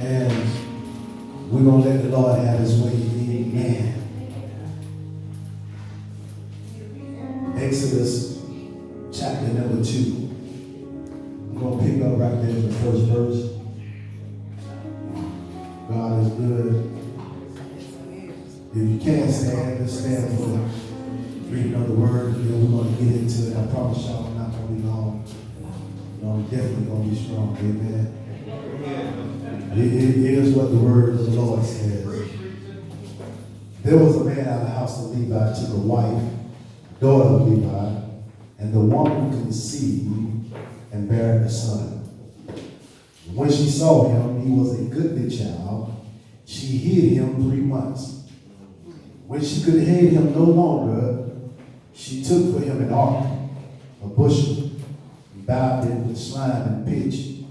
And we're going to let the Lord have his way. Amen. Exodus chapter number 2. I'm going to pick up right there in the first verse. God is good. If you can't stand, just stand for reading of the word. Then we're going to get into it. I promise y'all I'm not going to be long. I'm definitely going to be strong. Amen. It is what the word of the Lord says. There was a man out of the house of Levi, took a wife, daughter of Levi, and the woman conceived and bare a son. When she saw him, he was a goodly child. She hid him 3 months. When she could hide him no longer, she took for him an ark, a bushel, and bound it with slime and pitch,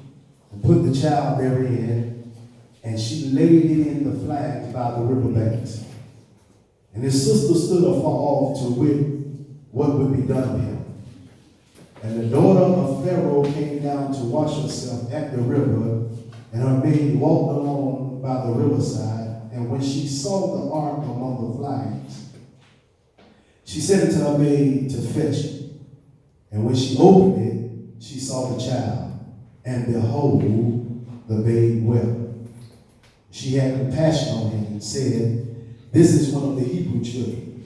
and put the child therein, and she laid it in the flags by the river banks. And his sister stood afar off to wit what would be done to him. And the daughter of Pharaoh came down to wash herself at the river, and her maid walked along by the riverside. And when she saw the ark among the flags, she sent to her maid to fetch it. And when she opened it, she saw the child, and behold, the babe wept. She had compassion on him and said, "This is one of the Hebrew children."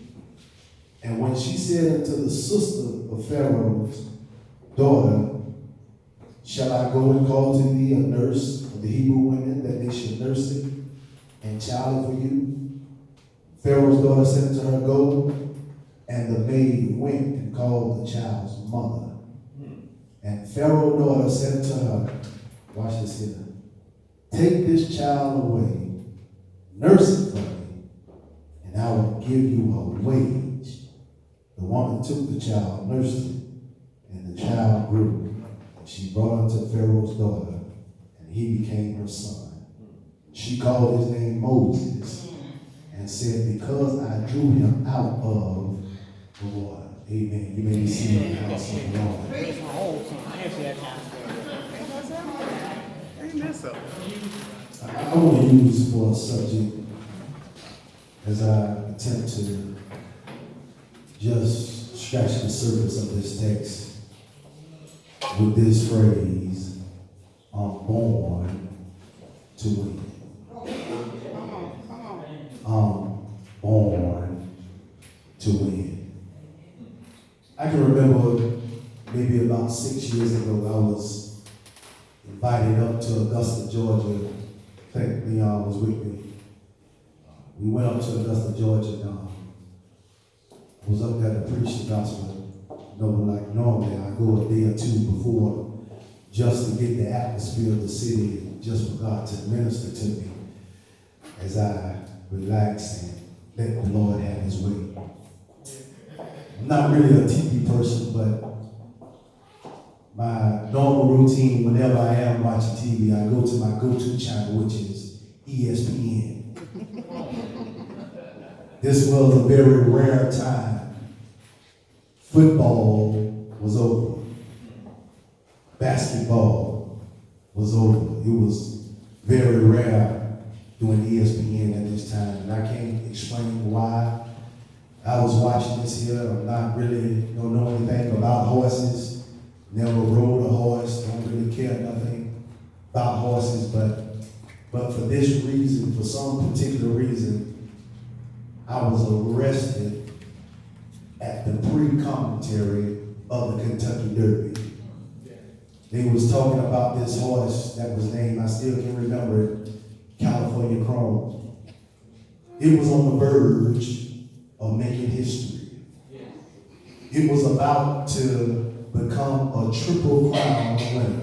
And when she said unto the sister of Pharaoh's daughter, "Shall I go and call to thee a nurse of the Hebrew women, that they should nurse it and child it for you?" Pharaoh's daughter said unto her, "Go." And the maid went and called the child's mother. And Pharaoh's daughter said unto her, watch this here, "Take this child away, nurse it for me, and I will give you a wage." The woman took the child, nursed it, and the child grew. She brought him to Pharaoh's daughter, and he became her son. She called his name Moses, and said, "Because I drew him out of the water." Amen. You may be seated in the house of the Lord. I want to use for a subject, as I attempt to just scratch the surface of this text, with this phrase, "I'm born to win." I'm born to win. I can remember maybe about 6 years ago, I was invited up to Augusta, Georgia. I think Leon was with me. We went up to Augusta, Georgia, and I was up there to preach the gospel. Like normally, I go a day or two before just to get the atmosphere of the city and just for God to minister to me as I relax and let the Lord have his way. I'm not really a TV person, but my normal routine whenever I am watching TV, I go to my go-to channel, which is ESPN. This was a very rare time. Football was over. Basketball was over. It was very rare doing ESPN at this time, and I can't explain why. I was watching this here. I'm not really, don't know anything about horses. Never rode a horse. Don't really care nothing about horses. But for this reason, for some particular reason, I was arrested at the pre-commentary of the Kentucky Derby. They was talking about this horse that was named, I still can remember it, California Chrome. It was on the verge of making history. It was about to become a Triple Crown winner.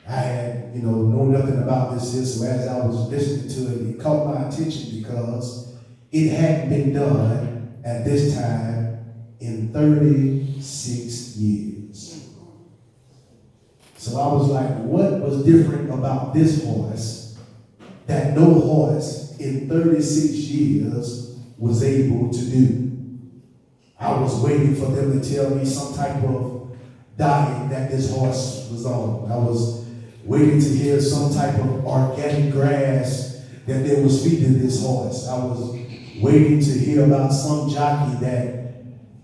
I had, know nothing about this here, so as I was listening to it, it caught my attention because it hadn't been done at this time in 36 years. So I was like, what was different about this horse that no horse in 36 years was able to do? I was waiting for them to tell me some type of diet that this horse was on. I was waiting to hear some type of organic grass that they was feeding this horse. I was waiting to hear about some jockey that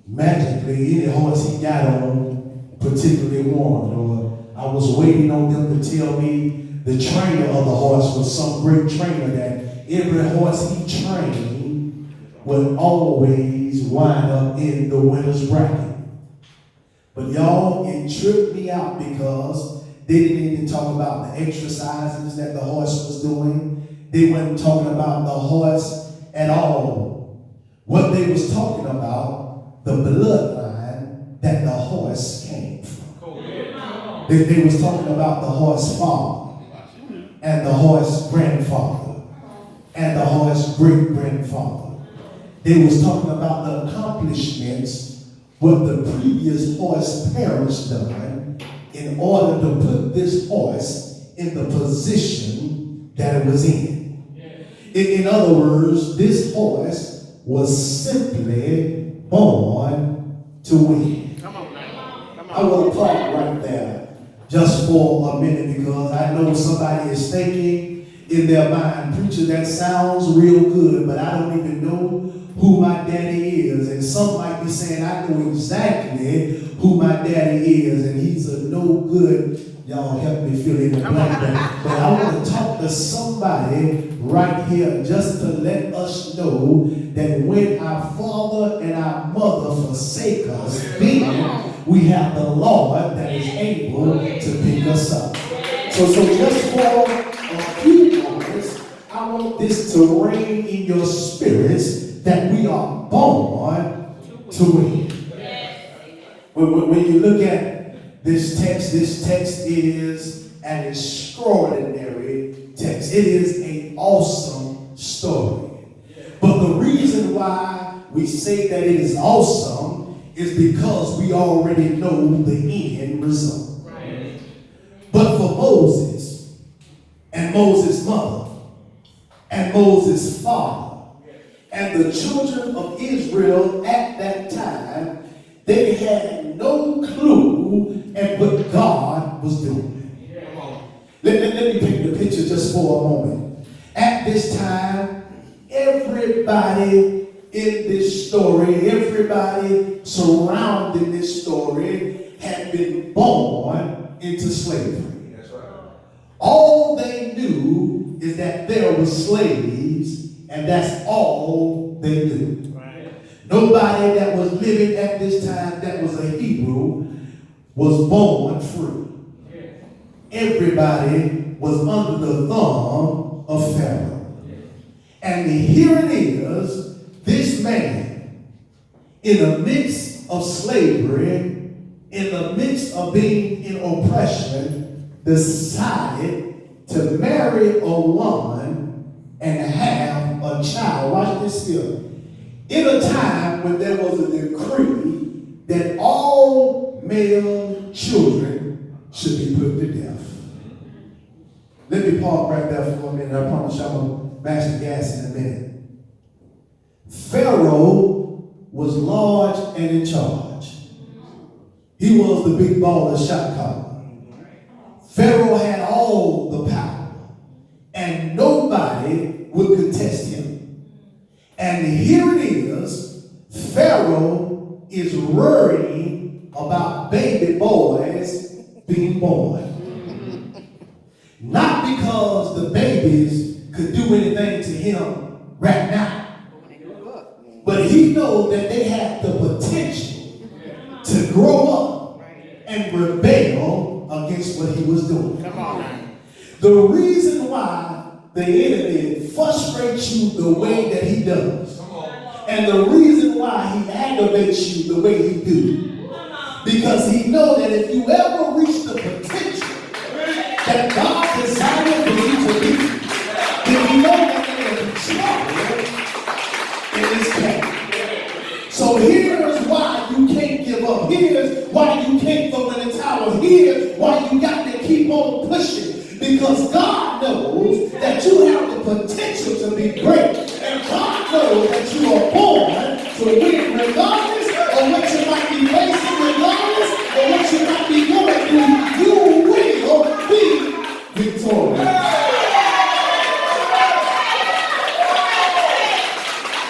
magically any horse he got on particularly won. Or I was waiting on them to tell me the trainer of the horse was some great trainer that every horse he trained would always wind up in the winner's bracket. But y'all, it tripped me out because they didn't even talk about the exercises that the horse was doing. They weren't talking about the horse at all. What they was talking about, the bloodline that the horse came from. They was talking about the horse father, and the horse grandfather, and the horse great-grandfather. They was talking about the accomplishments, what the previous horse parents done in order to put this horse in the position that it was in. In other words, this horse was simply born to win. I want to talk right there just for a minute because I know somebody is thinking in their mind, preacher, that sounds real good, but I don't even know who my daddy is. And some might be saying, I know exactly who my daddy is, and he's a no good. Y'all help me fill in the blank there. But I want to talk to somebody right here just to let us know that when our father and our mother forsake us, then we have the Lord that is able to pick us up. So just for a few moments, I want this to reign in your spirits that we are born to win. When you look at this text is an extraordinary text. It is an awesome story. But the reason why we say that it is awesome is because we already know the end result. Right. But for Moses and Moses' mother and Moses' father and the children of Israel at that time, they had no clue at what God was doing. Let me paint the picture just for a moment. At this time, everybody in this story, everybody surrounding this story had been born into slavery. That's right. All they knew is that there were slaves, and that's all they knew. Right. Nobody that was living at this time that was a Hebrew was born free. Everybody was under the thumb of Pharaoh. And here it is, this man, in the midst of slavery, in the midst of being in oppression, decided to marry a woman and have a child. Watch this here. In a time when there was a decree that all male children should be put to death. Let me pause right there for a minute. I promise I'm going to mash the gas in a minute. Pharaoh was large and in charge. He was the big baller shot caller. Pharaoh had all the power, and nobody would contest him. And here it is, Pharaoh is worrying about baby boys being born. Not because the babies could do anything to him right now, but he knows that they have the potential to grow up and rebel against what he was doing. The reason why the enemy frustrates you the way that he does, and the reason why he aggravates you the way he do, because he knows that if you ever reach the potential that God desired for you to be, then you know that there will be trouble in his camp. So here's why you can't give up. Here's why you can't throw in the towel. Here's why you got to keep on pushing. Because God knows that you have the potential to be great. And God knows that you are born to win, regardless of what you might be facing, regardless of what you might be going through. You will be victorious.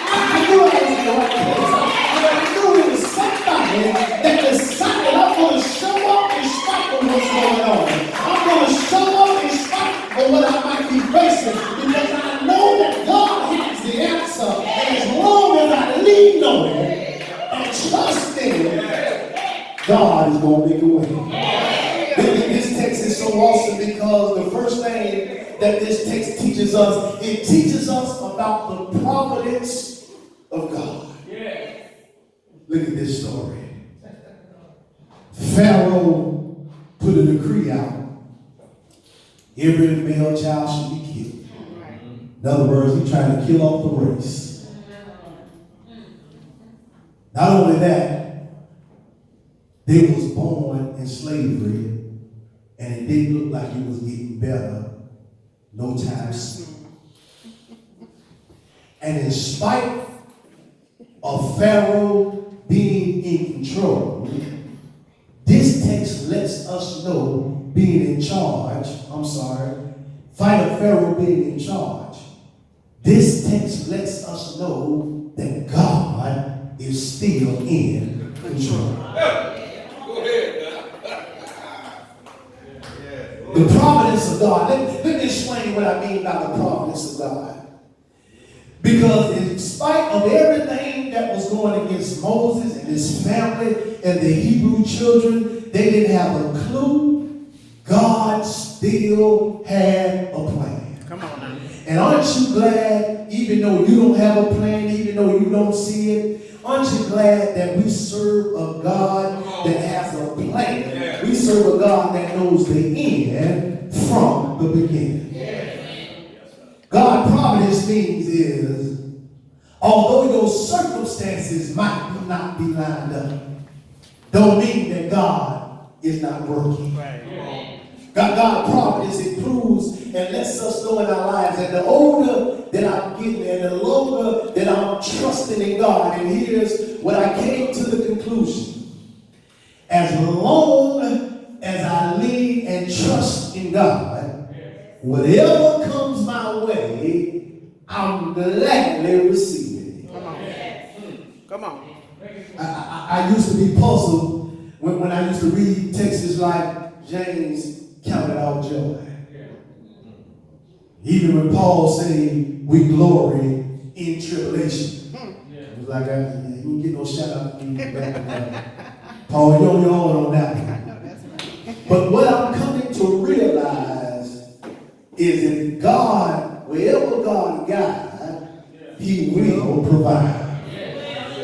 I knew I was in the right place. I knew it was somebody that decided I'm going to show up in spite of what's going on. I'm going to show up in spite of what I might be facing because I know that God has the answer. And as long as I lean on it and trust in it, God is going to make a way. This text is so awesome because the first thing that this text teaches us, it teaches us about the providence of God. Look at this story. Pharaoh put a decree out. Every male child should be killed. In other words, he's trying to kill off the race. Not only that, they was born in slavery, and it didn't look like it was getting better no time soon. And in spite of Pharaoh being in control, this text lets us know being in charge, Pharaoh being in charge. This text lets us know that God is still in control. The providence of God. Let me explain what I mean by the providence of God. Because in spite of everything that was going against Moses and his family and the Hebrew children, they didn't have a clue. God still had a plan. Come on now. And aren't you glad, even though you don't have a plan, even though you don't see it, aren't you glad that we serve a God that has a plan? Yeah. We serve a God that knows the end from the beginning. Yeah. God providence means is, although your circumstances might not be lined up, don't mean that God is not working. Right. God providence, it proves and lets us know in our lives that the older that I'm getting and the longer that I'm trusting in God. And here's what I came to the conclusion. As long as I lean and trust in God, whatever comes my way, I'm gladly receiving it. Come on. I used to be puzzled when I used to read texts like James counted out joy. Even when Paul said we glory in tribulation. It was like, you didn't get no shout out from me back. Paul, you're on your own on that one. But what I'm coming to realize is that God, wherever God guides, He will provide.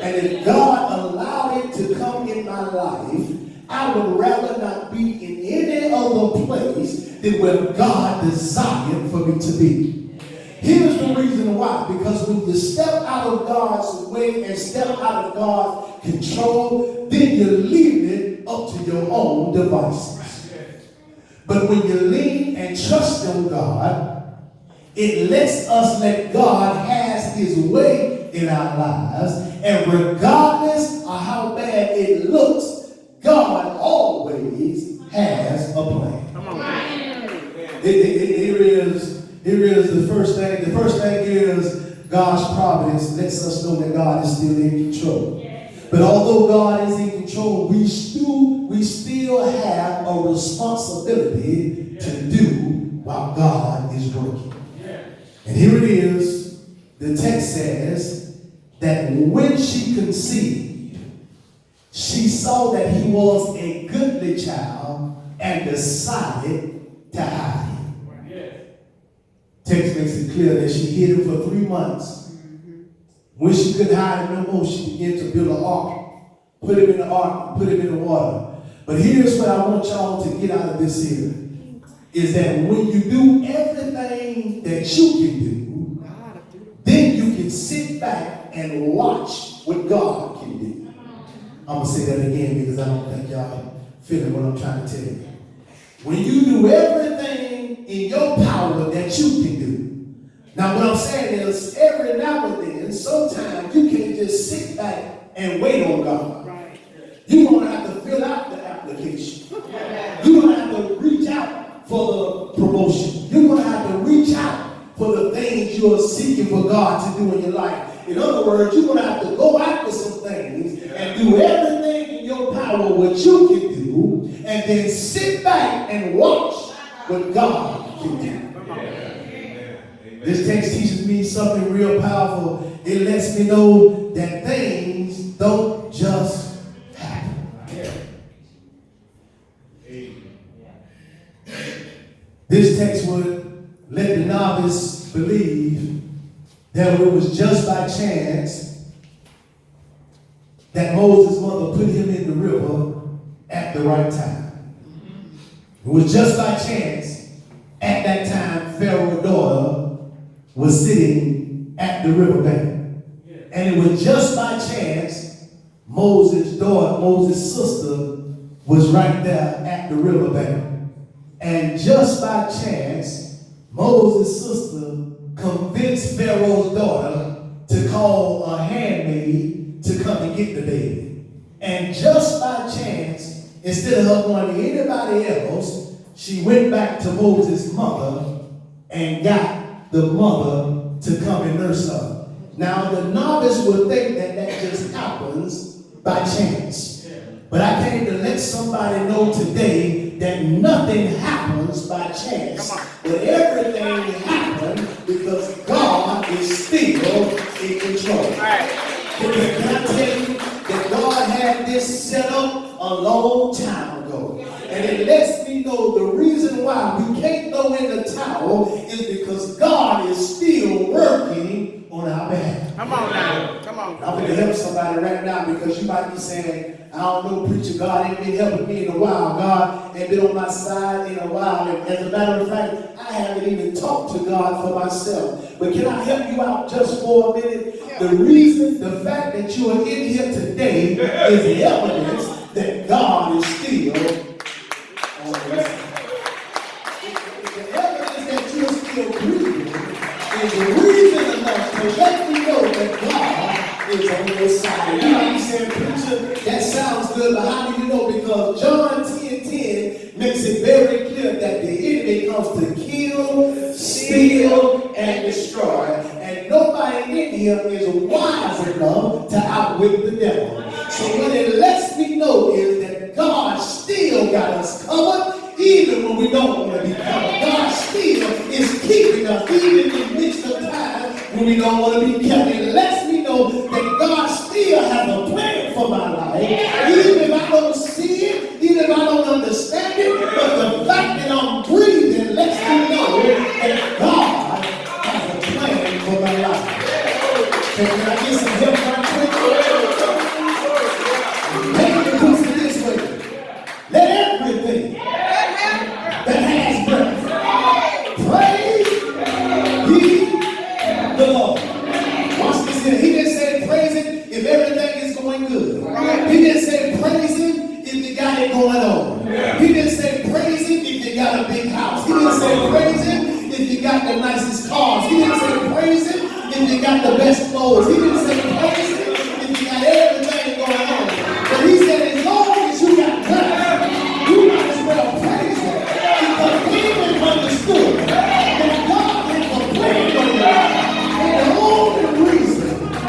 And if God allowed it to come in my life, I would rather not be in any other place than where God desired for me to be. Here's the reason why. Because when you step out of God's way and step out of God's control, then you leave it up to your own devices. But when you lean and trust in God, it lets us let God has His way in our lives. And regardless of how bad it looks, God always has a plan. Come on. Here is the first thing. The first thing is God's providence lets us know that God is still in control. But although God is in control, we still have a responsibility to do while God is working. And here it is. The text says that when she conceived, she saw that he was a goodly child and decided to hide him. Text makes it clear that she hid him for 3 months. When she couldn't hide him no more, she began to build an ark. Put him in the ark, put him in the water. But here's what I want y'all to get out of this here. Is that when you do everything that you can do, then you can sit back and watch what God can do. I'm going to say that again because I don't think y'all feeling what I'm trying to tell you. When you do everything in your power that you can do. Now what I'm saying is every now and then, sometimes you can't just sit back and wait on God. Right. You're going to have to fill out the application. You're going to have to reach out for the promotion. devotion. You're going to have to reach out for the things you are seeking for God to do in your life. In other words, you're going to have to go after some things and do everything in your power what you can do, and then sit back and watch what God can do. This text teaches me something real powerful. It lets me know that things don't just happen. This text would let the novice believe that it was just by chance that Moses' mother put him in the river at the right time. It was just by chance at that time Pharaoh's daughter was sitting at the riverbank. And it was just by chance Moses' daughter, Moses' sister, was right there at the riverbank. And just by chance, Moses' sister convinced Pharaoh's daughter to call a handmaid to come and get the baby. And just by chance, instead of her going to anybody else, she went back to Moses' mother and got the mother to come and nurse her. Now, the novice would think that that just happens by chance. But I came to let somebody know today that nothing happens by chance. But everything happens because God is still in control. Can I tell you that God had this set up a long time ago? And it lets me know the reason why we can't throw in the towel is because God is still working on our behalf. Come on now. Come on. I'm going to help somebody right now, because you might be saying, I don't know, preacher, God ain't been helping me in a while. God ain't been on my side in a while. And as a matter of fact, I haven't even talked to God for myself. But can I help you out just for a minute? The reason, the fact that you are in here today is evidence that God is still on your side. The evidence that you are still breathing is the reason enough to let me know that God is on your side. You know, you said, preacher, that sounds good, but how do you know? Because John 10:10 makes it very clear that the enemy comes to kill, steal, and destroy. And nobody in here is wise enough to outwit the devil. So what it lets me know is that God still got us covered, even when we don't want to be covered. God still is keeping us, even in the midst of times when we don't want to be kept. It lets me know that God still has a plan for my life, even if I don't see it, even if I don't understand it. But the fact that I'm breathing lets me know that God has a plan for my life. So can I get some help right quick? Let me put it this way. Let everything that has breath praise ye the Lord. Watch this here. He didn't say praise him if everything is going good. He didn't say praise him if you got it going on. He didn't say praise him if you got a big house. He didn't say praise him if you got the nicest cars. He didn't say praise him if you got the best clothes. He didn't say praise him if you got everything going on. But he said as long as you got breath, you might as well praise him. Because David understood that God has a plan for your life. And the only reason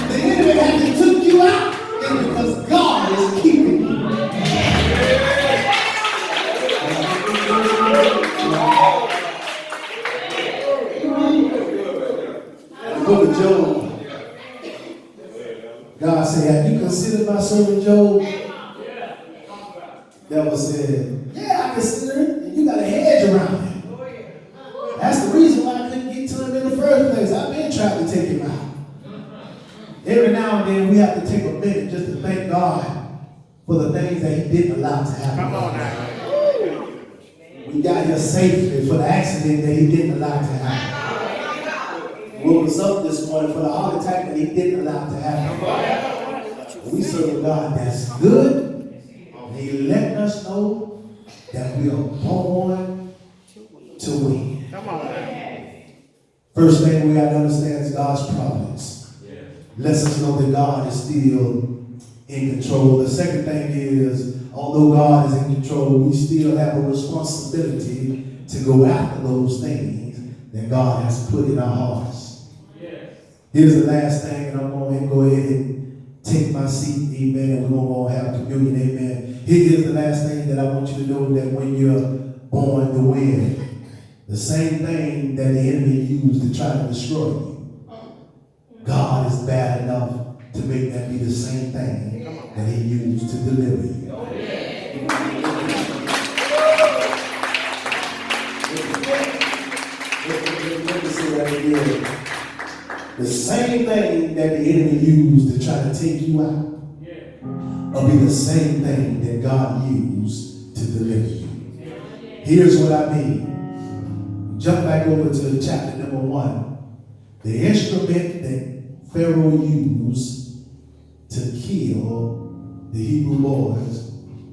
the enemy hasn't took you out is because God is keeping you. The book of Job, God said, have you considered my servant Job? Devil said, yeah, I consider it. And you got a hedge around him. That's the reason why I couldn't get to him in the first place. I've been trying to take him out. Every now and then we have to take a minute just to thank God for the things that he didn't allow to happen. Come on now. We got here safely for the accident that he didn't allow to happen. Woke us up this morning for the heart attack that he didn't allow to happen. We serve a God that's good. And he letting us know that we are born to win. Come on. First thing we got to understand is God's providence. Lets us know that God is still in control. The second thing is, although God is in control, we still have a responsibility to go after those things that God has put in our hearts. Here's the last thing, and I'm going to go ahead and take my seat, amen, and we're going to have communion, amen. Here's the last thing that I want you to know, that when you're born to win, the same thing that the enemy used to try to destroy you, God is bad enough to make that be the same thing that he used to deliver you. Let me say that again. The same thing that the enemy used to try to take you out will be the same thing that God used to deliver you. Here's what I mean. Jump back over to chapter number 1. The instrument that Pharaoh used to kill the Hebrew boys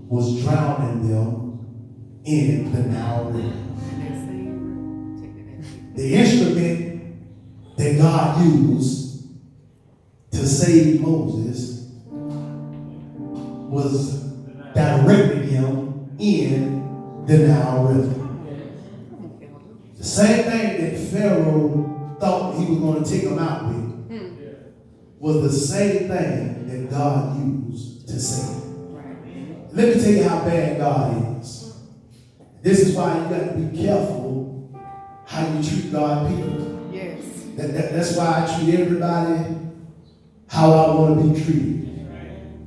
was drowning them in the Nile River. The instrument that God used to save Moses was directing him in the Nile River. The same thing that Pharaoh thought he was going to take him out with was the same thing that God used to save. Let me tell you how bad God is. This is why you got to be careful how you treat God's people. Yes. That's why I treat everybody how I want to be treated.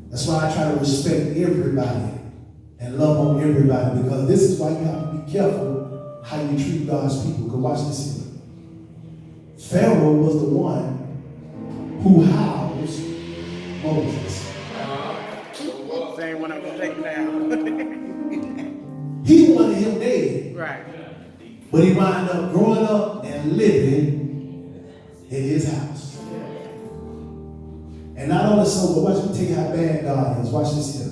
That's why I try to respect everybody and love on everybody, because this is why you have to be careful how you treat God's people. Because watch this here. Pharaoh was the one who housed Moses. Same one I'm going to take now. He wanted him dead. Right. But he wound up growing up and living in his house. And not only so, but watch me tell you how bad God is. Watch this here.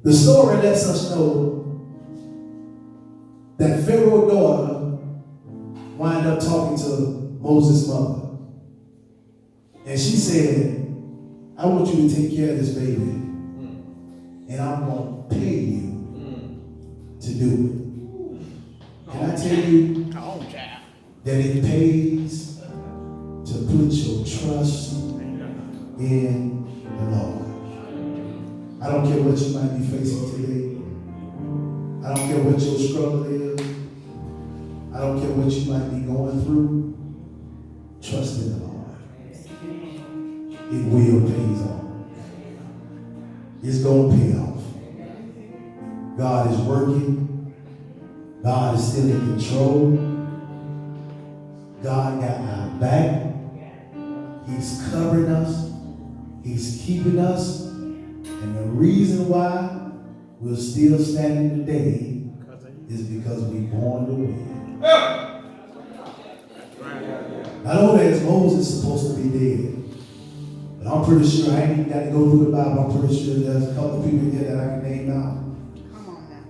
The story lets us know that Pharaoh's daughter wound up talking to Moses' mother. And she said, I want you to take care of this baby. And I'm going to pay you to do it. Can I tell you that it pays to put your trust in the Lord? I don't care what you might be facing today. I don't care what your struggle is. I don't care what you might be going through. Trust in the Lord. It will pay off. It's going to pay off. God is working. God is still in control. God got our back. He's covering us. He's keeping us. And the reason why we're still standing today is because we're born to win. Not only is Moses supposed to be dead, but I'm pretty sure, I ain't even got to go through the Bible, I'm pretty sure there's a couple of people here that I can name out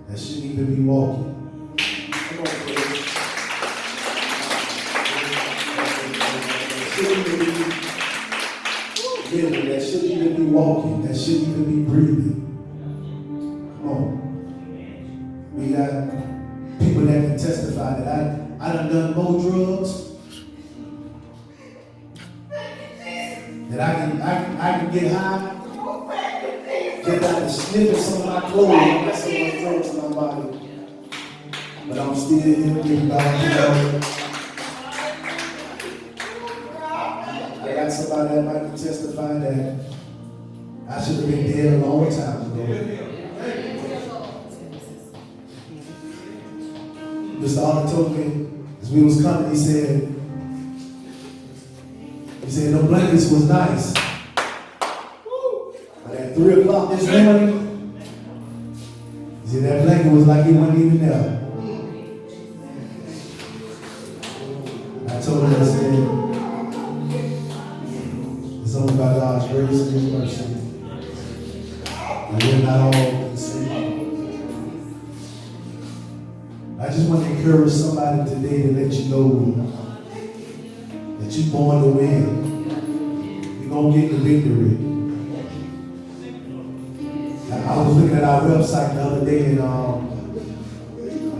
that shouldn't even be walking. Come on, please. Shouldn't even be living, that shouldn't even be walking, that shouldn't even be breathing. Come on. We got people that can testify that I done more drugs, that I can get high, get down and sniffing some of my clothes, get some of my clothes in my body. But I'm still here giving God the glory. I got somebody that might testify that I should have been dead a long time ago. Mr. Arnold told me as we was coming, he said, the blankets was nice. But at 3 o'clock this morning, he said that blanket was like it wasn't even there. I told him, I said, it's only by God's grace and His mercy. And we're not all consumed. I just want to encourage somebody today to let you know that you're born to win. You're going to get the victory. I was looking at our website the other day, and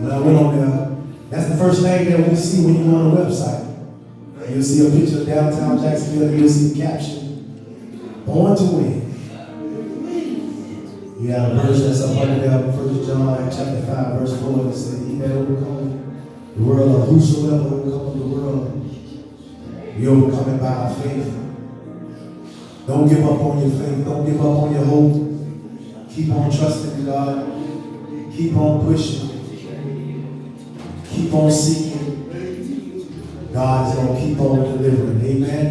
When I went on there, that's the first thing that we see when you go on the website. You'll see a picture of downtown Jacksonville, and you'll see the caption, "Born to Win." You got a verse that's up under there, 1 John chapter 5, verse 4, that says, "He that overcometh the world, or whosoever overcometh the world, we overcome it by our faith." Don't give up on your faith. Don't give up on your hope. Keep on trusting in God. Keep on pushing. Keep on seeking. God is going to keep on delivering. Amen.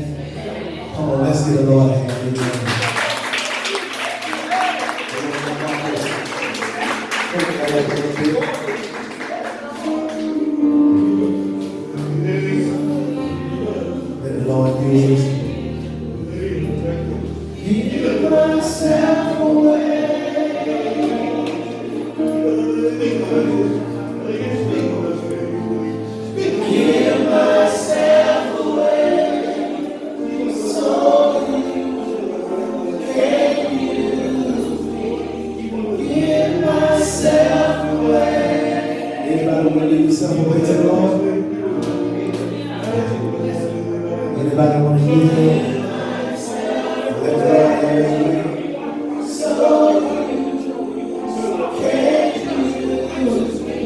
Come on, let's give the Lord a hand. Amen. Let the Lord use. Give myself away. Give myself away. So you can use me. Give myself away. Anybody want to give yourself away to the Lord? Anybody want to give Him? Let the Lord have His way. So you can use me.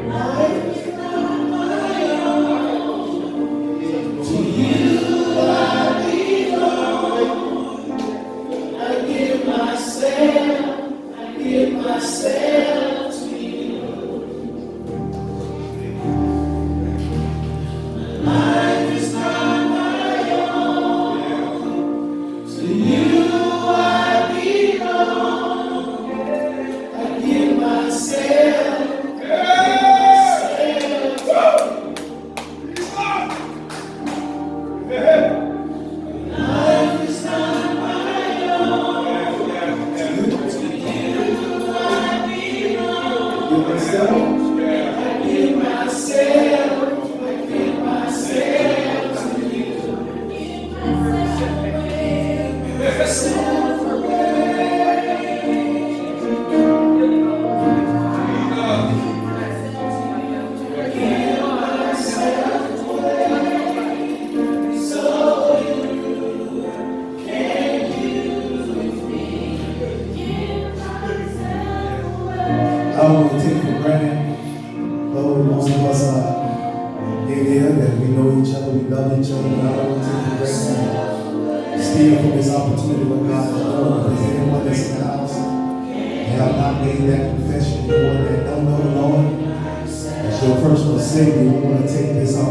Life is not my own. To you I belong. I give myself to you. Life is not my own. To you I belong. I give myself. Life is not my own. To you I belong. Give myself. I give myself. I give myself to you. Give myself away. I don't want to take for granted, though most of us are in here, that we know each other, we love each other, but I don't want to take for granted. Steal from this opportunity what God has done. If there's anyone that's in the house and have not made that confession, anyone that don't know the Lord as your personal Savior, we want to take this opportunity